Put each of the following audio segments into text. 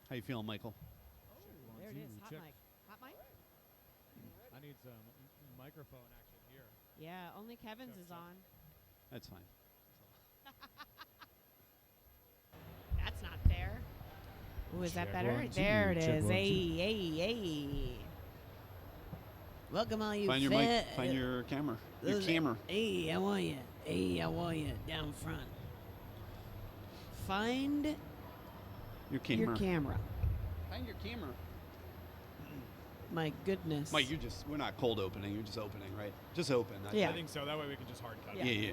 How you feeling, Michael? There it is. Hot mic. Hot mic? I need some microphone action here. Yeah, only Kevin's is on. That's fine. That's not fair. Ooh, is that Check better? 1, 2, There it check is. 1, 2. Hey. Welcome all you Find your mic. Find your camera. Your camera. Hey, how are you? Hey, how are you? Down front. Find Your camera. your camera. Find your camera. My goodness. Mike, we're not cold opening. You're just opening, right? Just open. Yeah. I think so. That way we can just hard cut. Yeah.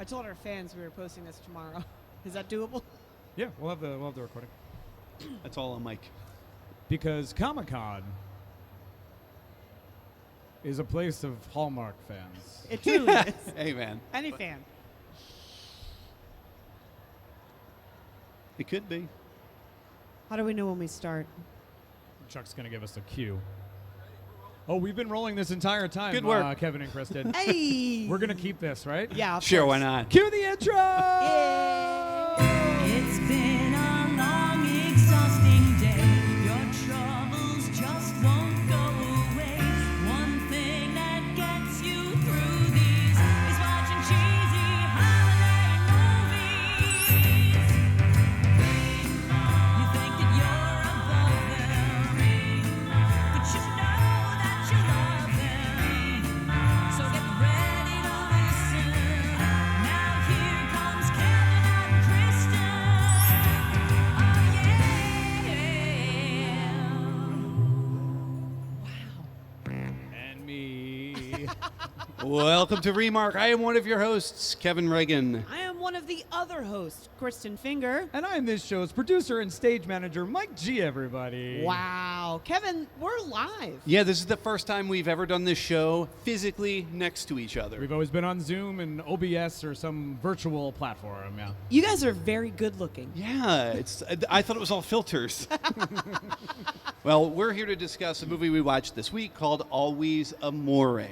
I told our fans we were posting this tomorrow. Is that doable? Yeah, we'll have the recording. That's all on Mike. Because Comic-Con is a place of Hallmark fans. It truly is. Hey, man. Any fan. It could be. How do we know when we start? Chuck's going to give us a cue. Oh, we've been rolling this entire time. Good work. Kevin and Kristin. Hey! We're going to keep this, right? Yeah, of Sure, course. why not? Cue the intro! It's been a long, exhausting day. Your troubles just won't go away. One thing that gets you through these is watching cheesy holiday movies. You think that you're above them, but you know that you love them. So get ready to listen. Now here comes Kevin and Kristin. Oh yeah. And me. Welcome to Remark. I am one of your hosts, Kevin Reagan. I am one of the other hosts, Kristin Finger. And I'm this show's producer and stage manager, Mike G, everybody. Wow. Kevin, we're live. Yeah, this is the first time we've ever done this show physically next to each other. We've always been on Zoom and OBS or some virtual platform, yeah. You guys are very good looking. Yeah, I thought it was all filters. Well, we're here to discuss a movie we watched this week called Always Amore.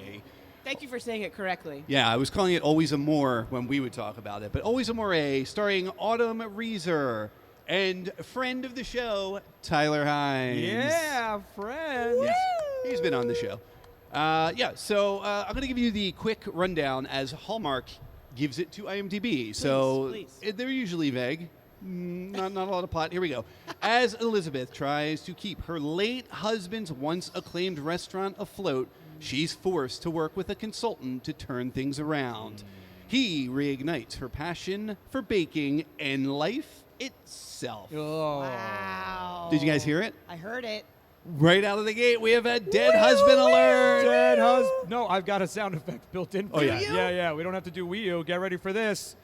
Thank you for saying it correctly. Yeah, I was calling it Always Amore when we would talk about it. But Always Amore, starring Autumn Reeser and friend of the show, Tyler Hynes. Yeah, friends. Yes, he's been on the show. So I'm going to give you the quick rundown as Hallmark gives it to IMDb. Please. They're usually vague. Not a lot of plot. Here we go. As Elizabeth tries to keep her late husband's once acclaimed restaurant afloat, she's forced to work with a consultant to turn things around. He reignites her passion for baking and life itself. Oh. Wow. Did you guys hear it? I heard it. Right out of the gate, we have a dead husband alert. Dead husband. No, I've got a sound effect built in. Oh, yeah. you? Yeah. We don't have to do Wii U. Get ready for this.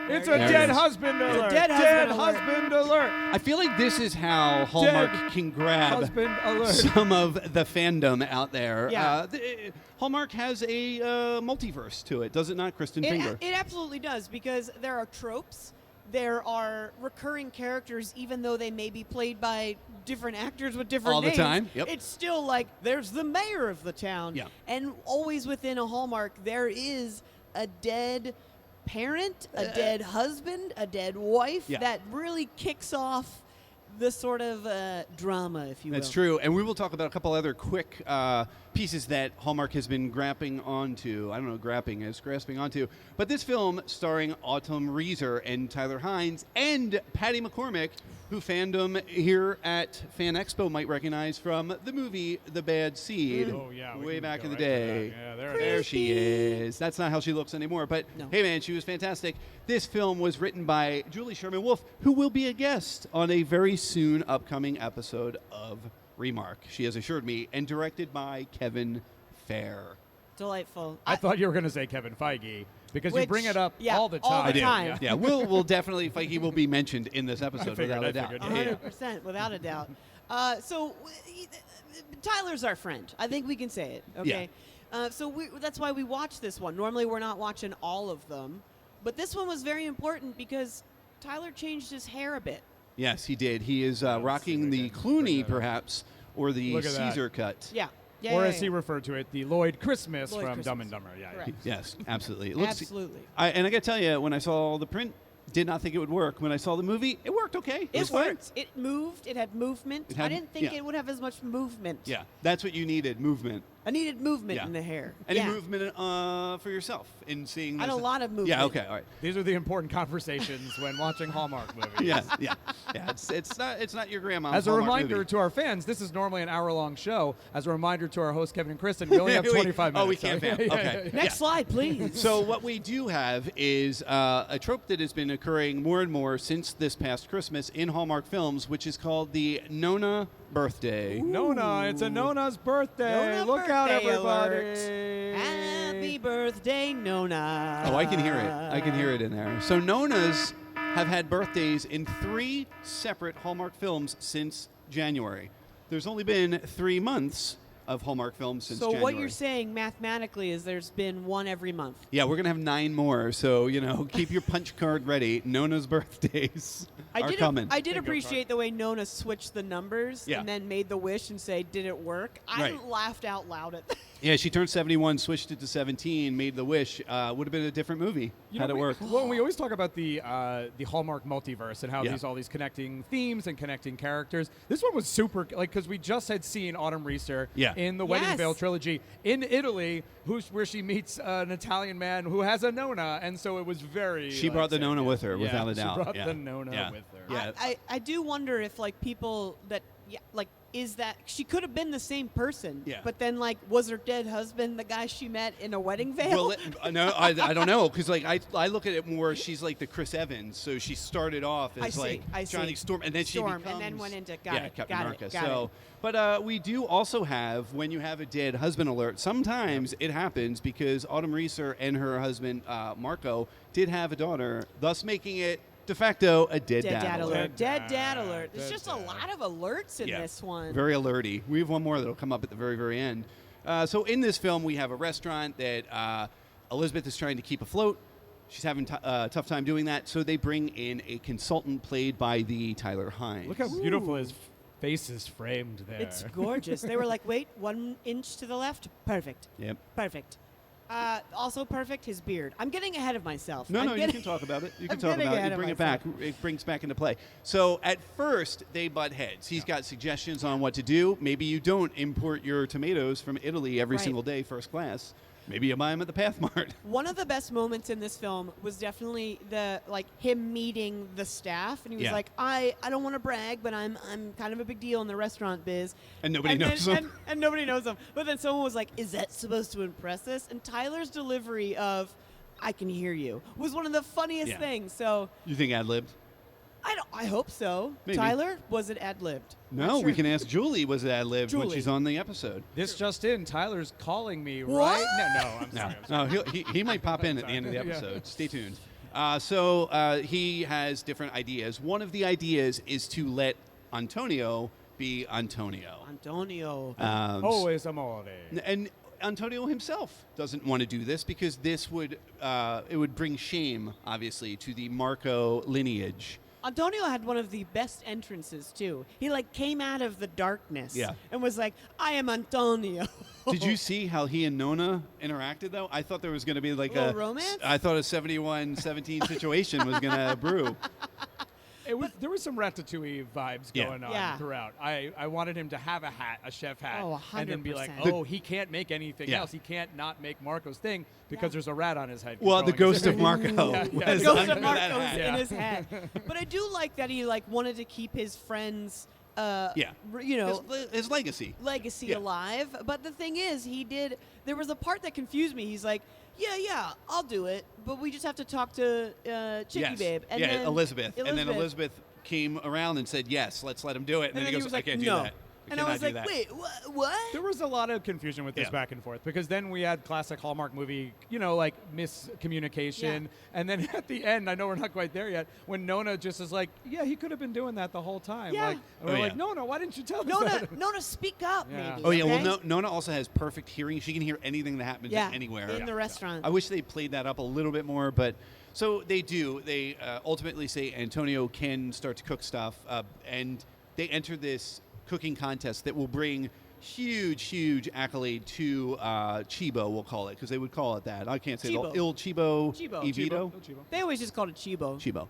It's a There it dead is. husband alert. dead husband alert. husband alert. I feel like this is how Hallmark can grab Husband alert. some of the fandom out there. Yeah. Hallmark has a multiverse to it, does it not, Kristin Finger? It absolutely does, because there are tropes. There are recurring characters, even though they may be played by different actors with different All the names. time, yep. It's still like there's the mayor of the town. Yeah. And always within a Hallmark, there is a dead parent, a dead husband, a dead wife Yeah. that really kicks off the sort of drama, if you will. That's true. And we will talk about a couple other quick pieces that Hallmark has been grasping onto. But this film, starring Autumn Reeser and Tyler Hynes and Patty McCormack, who fandom here at Fan Expo might recognize from the movie The Bad Seed. Oh, yeah. we Way can back go in the right to day. that. Yeah, there it There is. she is. That's not how she looks anymore. But No. hey, man, she was fantastic. This film was written by Julie Sherman Wolfe, who will be a guest on a very soon upcoming episode of Remark. She has assured me, and directed by Kevin Fair. Delightful. I thought you were going to say Kevin Feige because you Which- bring it up yeah, all the all time. the I do. time. Yeah. Yeah, we'll definitely. Feige will be mentioned in this episode figured, without I a doubt. figured. Yeah, yeah. 100%, without a doubt. Tyler's our friend. I think we can say it. Okay. That's why we watched this one. Normally, we're not watching all of them, but this one was very important because Tyler changed his hair a bit. Yes, he did. He is Let's see rocking if I the can Clooney, bring that up. perhaps, or the Look at that. Caesar cut. Yeah. Yeah. Or yeah, as he yeah. referred to it, the Lloyd Christmas Lloyd from Christmas. Dumb and Dumber. Yeah. Correct. Yes, absolutely. It looks, Absolutely. and I got to tell you, when I saw the print Did not think it would work. When I saw the movie, it worked okay. It was fine. worked. It moved. It had movement. It had- I didn't think yeah. it would have as much movement. Yeah, that's what you needed, movement. I needed movement Yeah. in the hair. Any yeah. movement for yourself in seeing I had this? a lot of movement. Yeah, okay, all right. These are the important conversations when watching Hallmark movies. Yeah. It's not your grandma's As a Hallmark reminder movie. to our fans, this is normally an hour-long show. As a reminder to our host, Kevin and Kristin, we only have 25 minutes. Oh, we can't so- vamp. Okay. Next slide, please. So what we do have is a trope that has been occurring more and more since this past Christmas in Hallmark films, which is called the Nona birthday. Nona, it's a Nona's birthday. Nona Look out, birthday everybody. alert. Happy birthday, Nona. Oh, I can hear it. I can hear it in there. So Nonas have had birthdays in 3 separate Hallmark films since January. There's only been 3 months of Hallmark films since So January. what you're saying mathematically is there's been one every month. Yeah, we're going to have 9 more. So, keep your punch card ready. Nona's birthdays are coming. I did appreciate the way Nona switched the numbers Yeah. and then made the wish and say, did it work? I Right. laughed out loud at that. Yeah, she turned 71, switched it to 17, made the wish. Would have been a different movie had it worked. Well, we always talk about the Hallmark multiverse and how Yeah. all these connecting themes and connecting characters. This one was super, because we just had seen Autumn Reeser Yeah. in the Wedding Yes. Veil trilogy in Italy, where she meets an Italian man who has a Nona, and so it was very. She brought the Nona with her, Yeah, without a doubt. She brought Yeah. the Nona Yeah. with her. Yeah. I do wonder if people that is that she could have been the same person, Yeah. but then was her dead husband the guy she met in a wedding veil? Well, no, I don't know, because I look at it more. She's like the Chris Evans, so she started off as I see. Johnny Storm, and then she Storm, becomes and then went into Captain America. got So, it. but we do also have, when you have a dead husband alert, sometimes it happens because Autumn Reeser and her husband Marco did have a daughter, thus making it de facto a dead dad alert. Dead dad alert. There's Dead just dad. a lot of alerts in this one. Very alerty. We have one more that'll come up at the very, very end. So in this film, we have a restaurant that Elizabeth is trying to keep afloat. She's having a tough time doing that, so they bring in a consultant played by the Tyler Hynes. Look how beautiful his face is framed there. It's gorgeous. They were like, wait, 1 inch to the left? Perfect. Yep. Perfect. Also perfect, his beard. I'm getting ahead of myself. No, you can talk about it. You can talk getting about it. ahead You of bring it myself. back. It brings back into play. So at first, they butt heads. He's got suggestions on what to do. Maybe you don't import your tomatoes from Italy every Right. single day, first class. Maybe you buy them at the Pathmart. One of the best moments in this film was definitely him meeting the staff, and he was Yeah. like, I don't want to brag, but I'm kind of a big deal in the restaurant biz. And nobody knows then, him. And nobody knows him. But then someone was like, is that supposed to impress us? And Tyler's delivery of I can hear you was one of the funniest Yeah. things. So You think ad-libbed? I hope so. Maybe. Tyler, was it ad-libbed? No, Not we sure. can ask Julie, was it ad-libbed when Julie. she's on the episode? This just in, Tyler's calling me, What? right? No, I'm No, sorry. no, he might pop in at the end of the Yeah. episode. Stay tuned. So he has different ideas. One of the ideas is to let Antonio be Antonio. Antonio. Always Amore. And Antonio himself doesn't want to do this because this would it would bring shame, obviously, to the Marco lineage. Antonio had one of the best entrances too. He came out of the darkness Yeah. and was like, I am Antonio. Did you see how he and Nona interacted, though? I thought there was going to be like Little romance? I thought a 71-17 situation was going to brew. There was some Ratatouille vibes Yeah. going on Yeah. throughout. I wanted him to have a hat, a chef hat, Oh, and then be like, 100%. oh, he can't make anything Yeah. else. He can't not make Marco's thing because Yeah. there's a rat on his head. Well, the controlling ghost his of Marco Yeah, yeah. was Ghost under of that Marco's hat. in his head. But I do like that he wanted to keep his friends Yeah. His legacy. legacy Yeah. alive. But the thing is, there was a part that confused me. He's like, yeah, I'll do it, but we just have to talk to Chicky Yes. Babe. And yeah, then Elizabeth. And then Elizabeth came around and said, yes, let's let him do it. And, And then he goes, was I like, can't do no. that. And I cannot was do like, that." wait, what? There was a lot of confusion with this Yeah. back and forth because then we had classic Hallmark movie, like miscommunication. Yeah. And then at the end, I know we're not quite there yet, when Nona just is like, yeah, he could have been doing that the whole time. Yeah. And we're Oh, yeah. like, Nona, why didn't you tell us that? Nona, speak up, Yeah. maybe. Oh, yeah. okay? Well, Nona also has perfect hearing. She can hear anything that happens anywhere. in the restaurant. I wish they played that up a little bit more, but so they do. They ultimately say Antonio can start to cook stuff, and they enter this cooking contest that will bring huge accolade to Chibo, we'll call it, because they would call it that. I can't say Chibo. Il Chibo, Chibo. Evito. Chibo. They always just called it Chibo. Chibo.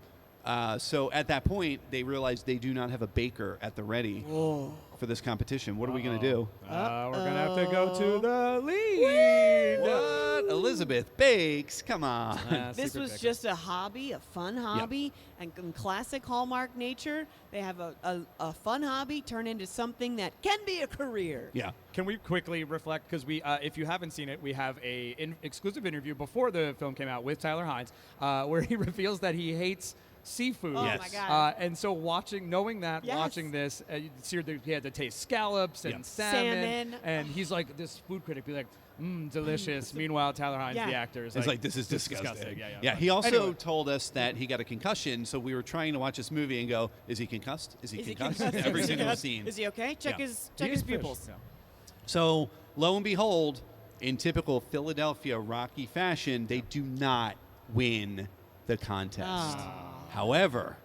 So at that point, they realized they do not have a baker at the ready for this competition. What are we going to do? We're going to have to go to the lead. What? Elizabeth bakes? Come on. This was just a hobby, a fun hobby, and in classic Hallmark nature, they have a fun hobby turn into something that can be a career. Yeah. Can we quickly reflect, because we, if you haven't seen it, we have a exclusive interview before the film came out with Tyler Hynes, where he reveals that he hates seafood. Oh Yes. my God. And so watching this, he had to taste scallops and salmon, and he's like, this food critic be like, delicious. Meanwhile, Tyler Hynes, the actor, is It's like, this is disgusting. Yeah. He also Anyway. told us that he got a concussion, so we were trying to watch this movie and go, is he concussed? Is he Is he concussed? concussed? Every Is he single concussed? scene. Is he okay? Check Yeah. his He ate pupils. fish. So, lo and behold, in typical Philadelphia Rocky fashion, they do not win the contest. However,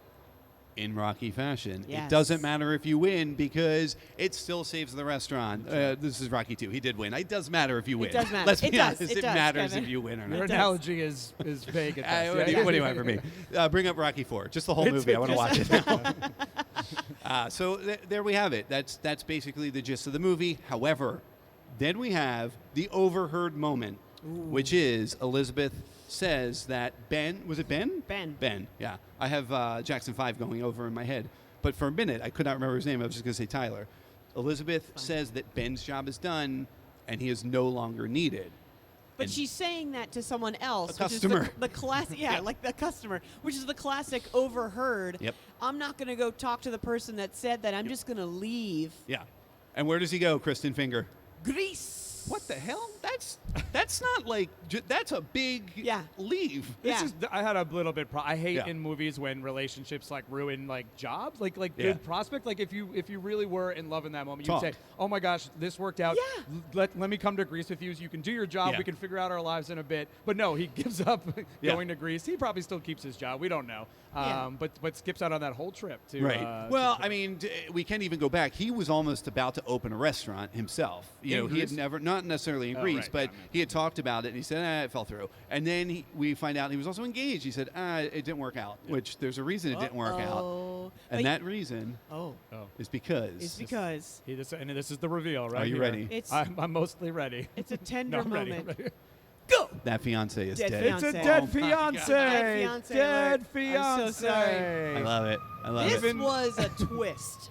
in Rocky fashion, it Yes. doesn't matter if you win because it still saves the restaurant. This is Rocky 2. He did win. It does matter if you win. does matter. Let's It be does. honest. It It does, matters Kevin. if you win or Your not. does. analogy is vague at best. What do you want from me? Bring up Rocky 4. Just the whole movie. I want to watch it now. So there we have it. That's basically the gist of the movie. However, then we have the overheard moment, which is Elizabeth says that Ben, was it Ben? Ben, yeah. I have Jackson 5 going over in my head. But for a minute, I could not remember his name. I was just going to say Tyler. Elizabeth says that Ben's job is done and he is no longer needed. But And- she's saying that to someone else. A which is customer. the classic, like the customer, which is the classic overheard. Yep. I'm not going to go talk to the person that said that. I'm just going to leave. Yeah. And where does he go, Kristin Finger? Grease. What the hell? That's not like, that's a big leave. This I had a little bit. I hate Yeah. in movies when relationships like ruin like jobs, like Yeah. good prospect. Like if you really were in love in that moment, Talk. you'd say, "Oh my gosh, this worked out. Yeah. Let me come to Greece with you. So you can do your job. Yeah. We can figure out our lives in a bit." But no, he gives up Yeah. going to Greece. He probably still keeps his job. We don't know. Yeah. But skips out on that whole trip to Right. Well, I mean, we can't even go back. He was almost about to open a restaurant himself. You In know, he had Greece? never, not necessarily in Oh, Greece, right, but yeah, yeah. he had talked about it, and he said, it fell through. And then we find out he was also engaged. He said, it didn't work out, which there's a reason it didn't work out. Oh. And that reason Oh. is because. It's because and this is the reveal, right? Are you here. ready? I'm mostly ready. it's a No, tender I'm ready. moment. I'm ready. Go. That fiance is Dead dead. fiance. It's a Oh dead my fiance. Dead fiance Dead alert. fiance. I'm so sorry. I love it. I love This it. was a twist.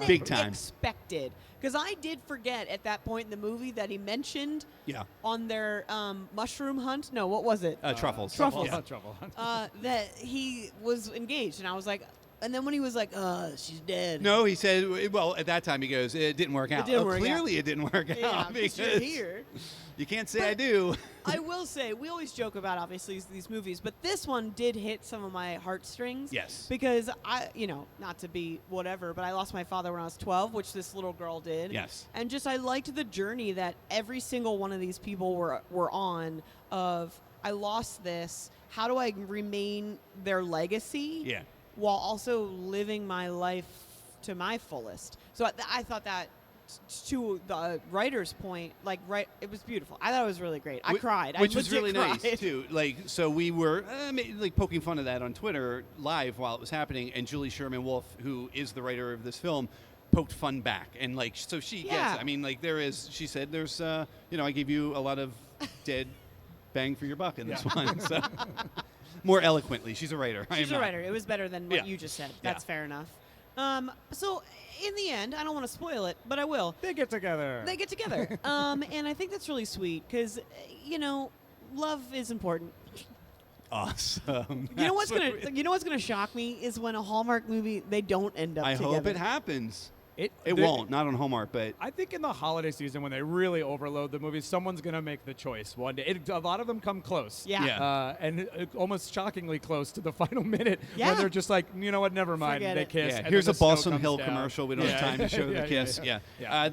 Big time. Unexpected. Because I did forget at that point in the movie that he mentioned Yeah. on their mushroom hunt. No, what was it? Truffles. Truffles. Yeah. Trouble. That he was engaged. And I was like, and then when he was like, she's dead. No, he said, well, at that time he goes, it didn't work out. didn't work out. Clearly it didn't work Yeah, out because you're here. you can't say But- I do. I will say, we always joke about, obviously, these movies, but this one did hit some of my heartstrings. Yes. Because not to be whatever, but I lost my father when I was 12, which this little girl did. Yes. And just, I liked the journey that every single one of these people were on of, I lost this, how do I remain their legacy? Yeah. While also living my life to my fullest. So I thought that, to the writer's point, it was beautiful. I thought it was really great. I cried. Which I was really legit cried. nice too. Like, so we were poking fun of that on Twitter live while it was happening, and Julie Sherman Wolfe, who is the writer of this film, poked fun back, and so she Yeah. gets it. I mean, there is. She said, "There's, I gave you a lot of dead bang for your buck in this one." So more eloquently, she's a writer. I She's am a not. writer. It was better than what Yeah. you just said. Yeah. That's fair enough. So in the end, I don't want to spoil it, but I will. They get together. They get together, and I think that's really sweet because love is important. Awesome. You know what's gonna shock me is when a Hallmark movie they don't end up I together. hope it happens. It There- won't. Not on Hallmark, but I think in the holiday season when they really overload the movies, someone's going to make the choice one day. A lot of them come close. Yeah. Yeah. And almost shockingly close to the final minute Yeah. when they're just like, you know what, never mind. Forget They it. kiss. yeah. and Here's then a the snow Balsam comes Hill down. commercial. We don't have Yeah. time to show the Yeah, kiss. yeah, Yeah.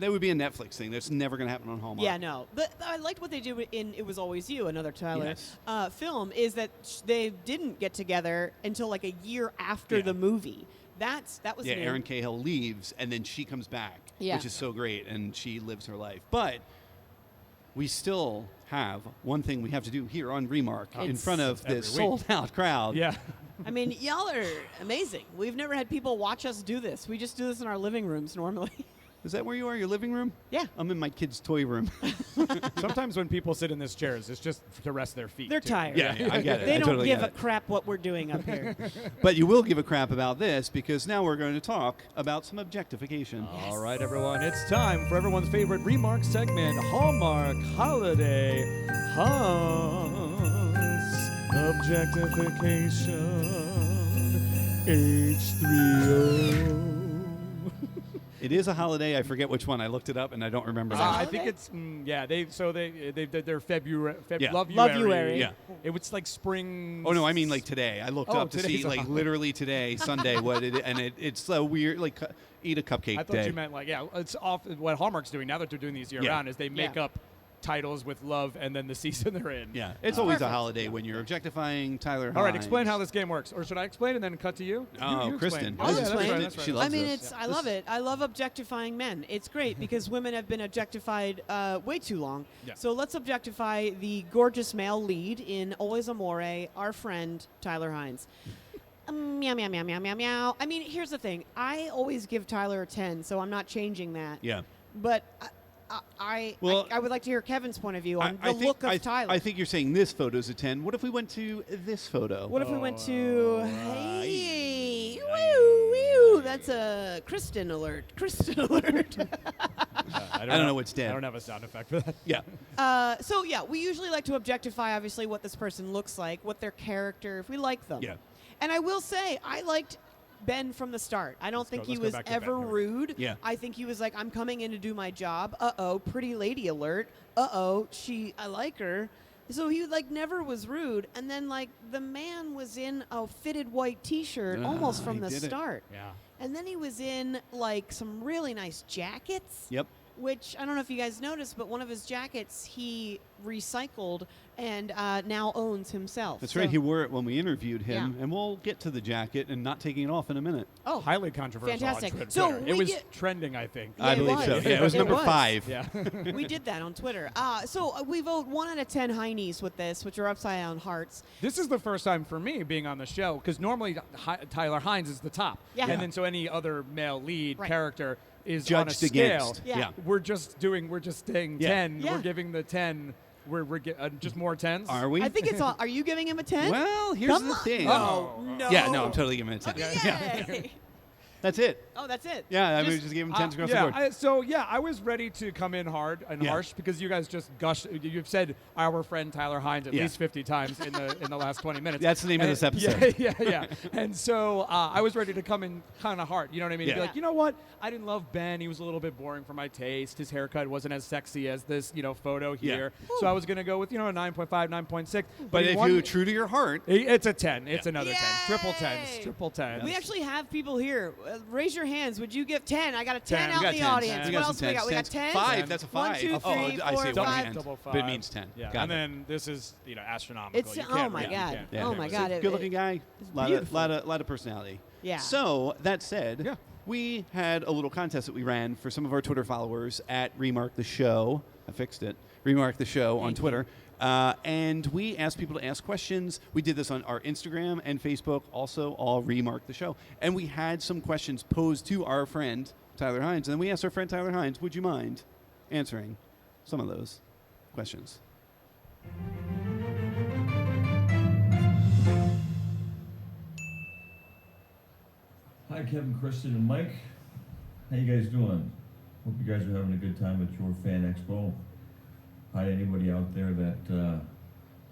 That would be a Netflix thing. That's never going to happen on Hallmark. Yeah, no. But I liked what they did in It Was Always You, another Tyler Yes. film, is that they didn't get together until like a year after Yeah. the movie. That was Yeah, new. Erin Cahill leaves, and then she comes back, Yeah. which is so great, and she lives her life. But we still have one thing we have to do here on Remark in It's front of every this week. sold-out crowd. Yeah. I mean, y'all are amazing. We've never had people watch us do this. We just do this in our living rooms normally. Is that where you are, your living room? Yeah. I'm in my kid's toy room. Sometimes when people sit in these chairs, it's just to rest their feet. They're too. tired. Yeah, I get it. They I don't totally give get a it. crap what we're doing up here. But you will give a crap about this because now we're going to talk about some objectification. All right, everyone. It's time for everyone's favorite Remark segment, Hallmark Holiday Hunks Objectification H3O. It is a holiday. I forget which one. I looked it up and I don't remember now. I think it's they did their February Yeah. Lovuary. Yeah. It was like spring. Oh no, I mean like today. I looked Oh, up to see today's a like holiday. literally today, Sunday, what it and it's so weird. Like eat a cupcake I thought day. you meant like it's off. What Hallmark's doing now that they're doing these year Yeah. round is they make Yeah. up titles with love and then the season they're in. Yeah, it's always a Perfect. holiday when you're objectifying Tyler Hynes. All right, explain how this game works, or should I explain and then cut to you? Oh, you explain. Kristin. I'll Oh, yeah, explain. That's right, that's right. She I loves mean, this. I love it. I love objectifying men. It's great because women have been objectified way too long. Yeah. So let's objectify the gorgeous male lead in Always Amore, our friend Tyler Hynes. Meow, meow, meow, meow, meow, meow. I mean, here's the thing. I always give Tyler a 10, so I'm not changing that. Yeah. But I would like to hear Kevin's point of view on the look of Tyler. I think you're saying this photo's a 10. What if we went to this photo? What if we went to hey, woo, woo, that's a Kristin alert. Kristin alert. I don't know what's dead. I don't have a sound effect for that. Yeah. So yeah, we usually like to objectify obviously what this person looks like, what their character, if we like them. Yeah. And I will say, I liked Ben from the start. I don't think he let's go was back to ever Ben. rude. Yeah. I think he was like, I'm coming in to do my job. Uh-oh, pretty lady alert. I like her. So he like never was rude. And then like the man was in a fitted white t-shirt almost from he the did it. start. Yeah. And then he was in like some really nice jackets. Yep. Which I don't know if you guys noticed, but one of his jackets he recycled and now owns himself. That's So- right. He wore it when we interviewed him, Yeah. and we'll get to the jacket and not taking it off in a minute. Oh, Highly controversial. Fantastic. On Twitter. So it we was get- trending, I think. Yeah, I it believe was. so. Yeah, it was It number was. 5. Yeah. we did that on Twitter. So we vote 1 out of 10 Heinies with this, which are upside down hearts. This is the first time for me being on the show because normally Tyler Hynes is the top, Yeah. and then so any other male lead Right. character is Judged on a scale. against. Yeah. We're just staying Yeah. 10. Yeah. We're giving the 10. We're just more 10s. Are we? I think it's all. Are you giving him a 10? Well, here's Come the on. thing. Oh, no. Yeah, no, I'm totally giving it a 10. Okay, Yeah. yay. That's it. Oh, that's it. Yeah, I mean, Just- just gave him 10 across the yeah, board. I was ready to come in hard and Yeah. harsh because you guys just gush. You've said our friend Tyler Hynes at Yeah. least 50 times in the last 20 minutes. That's the name of And- this episode. Yeah. And so I was ready to come in kind of hard. You know what I mean? Yeah. Be like, you know what? I didn't love Ben. He was a little bit boring for my taste. His haircut wasn't as sexy as this, photo here. So I was gonna go with a 9.5, 9.6. But he if won- you true to your heart, it's a 10. It's another 10. Triple Yay! 10s. Triple 10s. We actually have people here. Raise your hands. Would you give 10? I got a 10, 10. out We in the got 10s. audience. we What got else some we got? 10s. We got 10? 5. That's a 5. 1, 2, 3, oh, I 4, see 5. one hand. Double But it 5. means 10. Yeah. Got And it. then this is astronomical. It's- You oh can't my really- you God. can't. Oh my God. Good looking guy. Lot beautiful. of personality. Yeah. So that said, Yeah. we had a little contest that we ran for some of our Twitter followers at Remark the Show. I fixed it. Remark the Show on Twitter. And we asked people to ask questions. We did this on our Instagram and Facebook, also all Remark the Show. And we had some questions posed to our friend, Tyler Hynes. And then we asked our friend Tyler Hynes, would you mind answering some of those questions? Hi, Kevin, Kristin, and Mike. How you guys doing? Hope you guys are having a good time at your Fan Expo. Hi to anybody out there that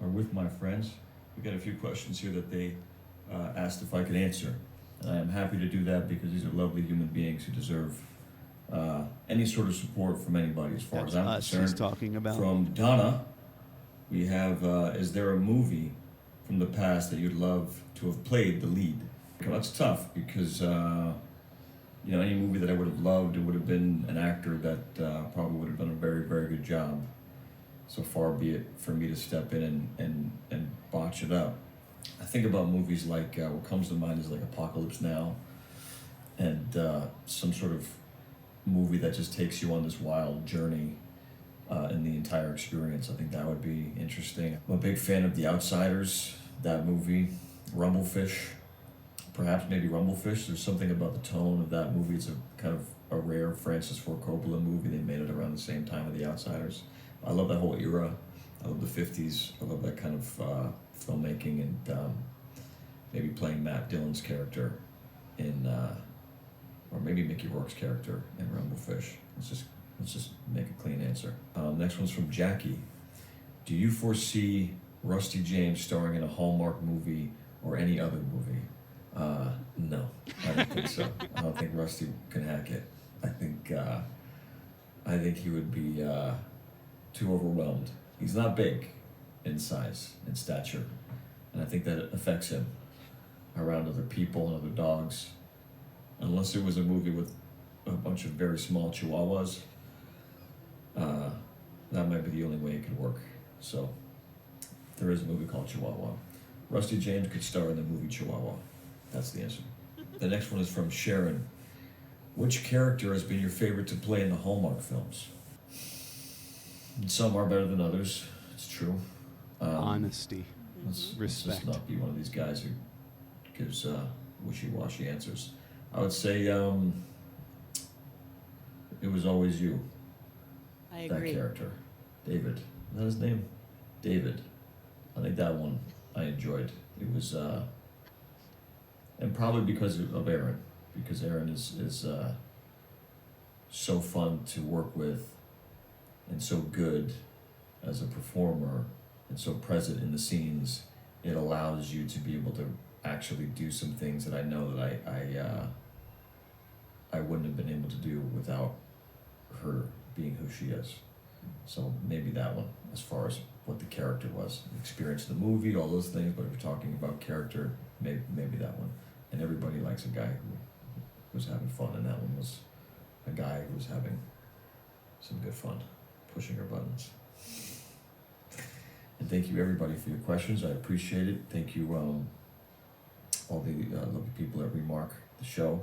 are with my friends. We got a few questions here that they asked if I could answer. And I am happy to do that because these are lovely human beings who deserve any sort of support from anybody as far That's as I'm us concerned. he's talking about. From Donna, we have, is there a movie from the past that you'd love to have played the lead? Well, that's tough because, any movie that I would have loved, it would have been an actor that probably would have done a very, very good job. So far be it for me to step in and botch it up. I think about movies like, what comes to mind is like Apocalypse Now and some sort of movie that just takes you on this wild journey in the entire experience. I think that would be interesting. I'm a big fan of The Outsiders, that movie, Rumblefish, perhaps maybe Rumblefish. There's something about the tone of that movie. It's a kind of a rare Francis Ford Coppola movie. They made it around the same time of The Outsiders. I love that whole era. I love the 50s. I love that kind of filmmaking, and maybe playing Matt Dillon's character in, or maybe Mickey Rourke's character in Rumblefish. Let's just make a clean answer. Next one's from Jackie. Do you foresee Rusty James starring in a Hallmark movie or any other movie? No, I don't think so. I don't think Rusty can hack it. I think he would be too overwhelmed. He's not big in size and stature, and I think that affects him around other people and other dogs. Unless it was a movie with a bunch of very small chihuahuas, that might be the only way it could work. So there is a movie called Chihuahua. Rusty James could star in the movie Chihuahua. That's the answer. The next one is from Sharon. Which character has been your favorite to play in the Hallmark films? Some are better than others. It's true. Honesty. Let's Respect. just not be one of these guys who gives wishy-washy answers. I would say it was always you. I That agree. character. David. Is that his name? David. I think that one I enjoyed. It was, and probably because of Aaron. Because Aaron is so fun to work with and so good as a performer and so present in the scenes. It allows you to be able to actually do some things that I know that I wouldn't have been able to do without her being who she is. So maybe that one, as far as what the character was, the experience of the movie, all those things. But if we're talking about character, maybe that one. And everybody likes a guy who was having fun, and that one was a guy who was having some good fun, pushing her buttons. And thank you everybody for your questions. I appreciate it. Thank you all the lovely people at Remark, the show,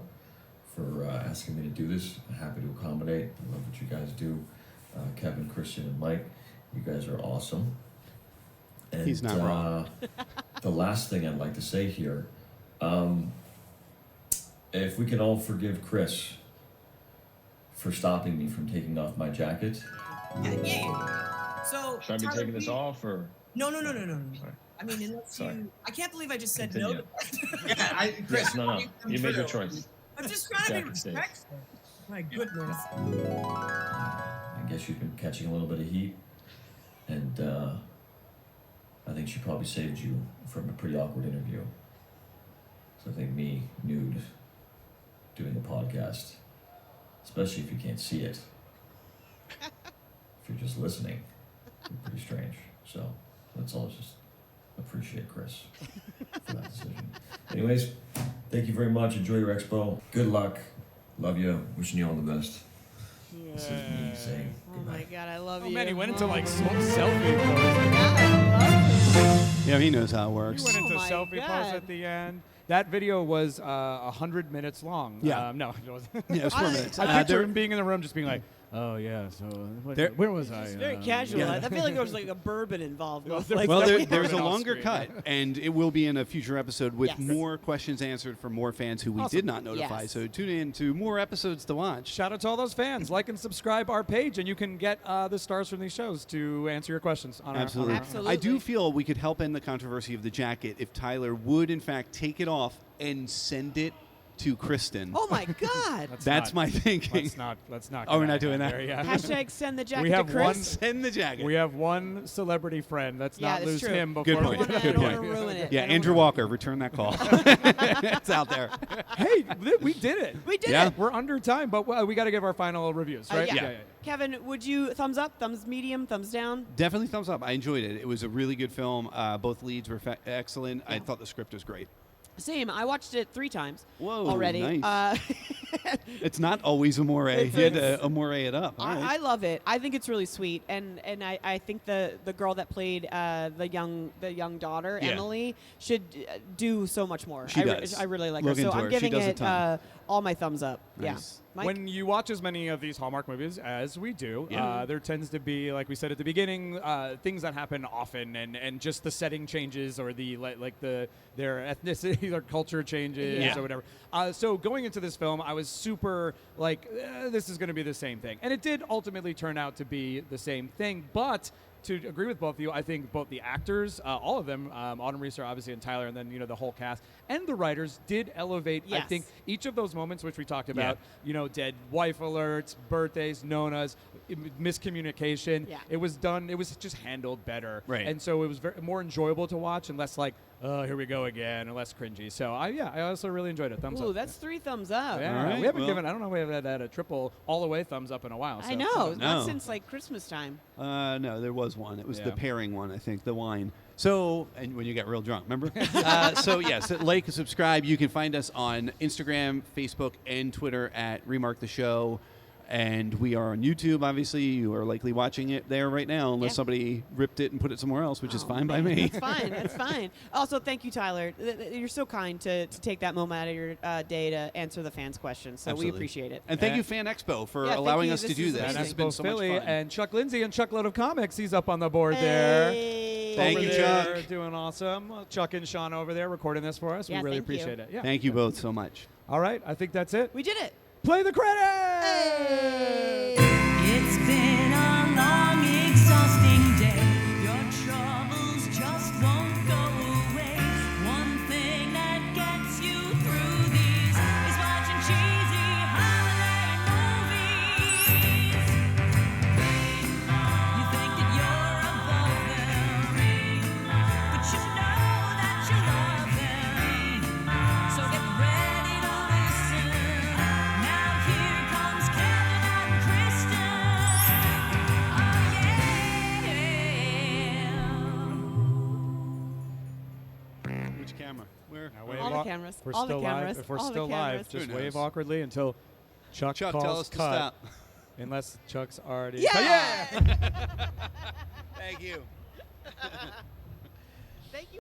for asking me to do this. I'm happy to accommodate. I love what you guys do. Kevin, Kristin, and Mike, you guys are awesome. And, He's not wrong. The last thing I'd like to say here, if we can all forgive Chris for stopping me from taking off my jacket. Yeah. So Should I be Tyler, taking this off or? No. Sorry. I mean, unless Sorry. you, I can't believe I just said Continue. no. Yeah, Chris. Yes, no. You made your true. choice. I'm just trying to be Jacket stays. respectful. My goodness. I guess she's been catching a little bit of heat, and I think she probably saved you from a pretty awkward interview. So I think me, nude, doing a podcast, especially if you can't see it, if you're just listening, it's pretty strange. So let's all just appreciate Chris for that decision. Anyways, thank you very much. Enjoy your expo. Good luck. Love you. Wishing you all the best. This is me saying Oh goodbye. my God, I love Oh you. man, he went into Oh like my selfie pose. God, I love Yeah, he knows how it He works. went into Oh my selfie pose God. at the end. That video was 100 minutes long. Yeah. No, it wasn't. Yeah, it's 4 minutes. I picture there- him being in the room just being like, oh yeah, so There- where was I? It's very casual. Yeah. I feel like there was like a bourbon involved. Well, Like, Well, Definitely there's a coming off longer screen. cut, and it will be in a future episode with Yes. more questions answered from more fans who we Awesome. did not notify. Yes. So tune in to more episodes to watch. Shout out to all those fans. Like and subscribe our page, and you can get the stars from these shows to answer your questions on Absolutely. our Absolutely. I do feel we could help end the controversy of the jacket if Tyler would, in fact, take it off and send it to Kristin. oh my God. That's my thinking. Let's not. Oh, we're get not doing that. there, yeah. Hashtag send the jacket We to have Chris. one- Send the jacket. We have one celebrity friend. Let's Yeah, not that's lose true. him before Good we point. get I Good don't point. want to ruin it. Yeah, I don't Andrew wanna- Walker, return that call. It's out there. Hey, we did it. We did Yeah. it. We're under time, but we got to give our final reviews, right? Yeah. Kevin, would you thumbs up, thumbs medium, thumbs down? Definitely thumbs up. I enjoyed it. It was a really good film. Both leads were excellent. I thought the script was great. Same. I watched it 3 times Whoa, already. nice. It's not always Amore. You had to Amore it up. All I right. love it. I think it's really sweet, and I think the girl that played the young daughter Yeah. Emily should do so much more. She I does. I really like Look her, so into I'm her. She giving does a it ton. all my thumbs up. Nice. Mike? When you watch as many of these Hallmark movies as we do, Yeah. there tends to be, like we said at the beginning, things that happen often, and just the setting changes or the their ethnicity or culture changes Yeah. or whatever. So going into this film, I was super like, this is going to be the same thing, and it did ultimately turn out to be the same thing, but. To agree with both of you, I think both the actors, all of them, Autumn Reeser, obviously, and Tyler, and then the whole cast, and the writers did elevate. I Yes. think each of those moments, which we talked about, dead wife alerts, birthdays, Nonas, miscommunication. Yeah. It was done. It was just handled better, Right. And so it was more enjoyable to watch, and less like, oh, here we go again, and less cringy. So I also really enjoyed it. Thumbs Ooh, up. that's 3 thumbs up. Yeah, All right, we haven't well- given. I don't know. We haven't had a triple all the way thumbs up in a while. So. I know. No. Not since like Christmas time. No, there was one. It was the Yeah. pairing one, I think, the wine. So, and when you got real drunk, remember? So, yes, like and subscribe. You can find us on Instagram, Facebook, and Twitter at Remark the Show. And we are on YouTube, obviously. You are likely watching it there right now, unless Yeah. somebody ripped it and put it somewhere else, which is Oh, fine by man, me. That's fine. That's fine. Also, thank you, Tyler. You're so kind to take that moment out of your day to answer the fans' questions. So Absolutely. we appreciate it. And thank Yeah. you, Fan Expo, for Yeah, thank allowing you. us to This do is this. amazing. This has been Expo so Philly much fun. and Chuck Lindsay and Chuckload of Comics. He's up on the board there. Hey. Thank Over you, there, Chuck. doing awesome. Chuck and Sean over there recording this for us. Yeah, we really thank you. appreciate it. Yeah. Thank you both so much. All right, I think that's it. We did it. Play the credits. It's been a long, exhausting day. Your troubles just won't go away. One thing that gets you through these is watching cheesy holiday movies. You think that you're above them, but you know that you love them. So get ready to listen. Now here comes Kevin and Kristin. Oh yeah. Which camera? Where? Now wave All the au- cameras. If we're All the still cameras. live, if we're All the still live, cameras. just Who wave knows? awkwardly until Chuck Chuck, calls tell us to cut. stop. Unless Chuck's already. Yeah. Thank you. Thank you.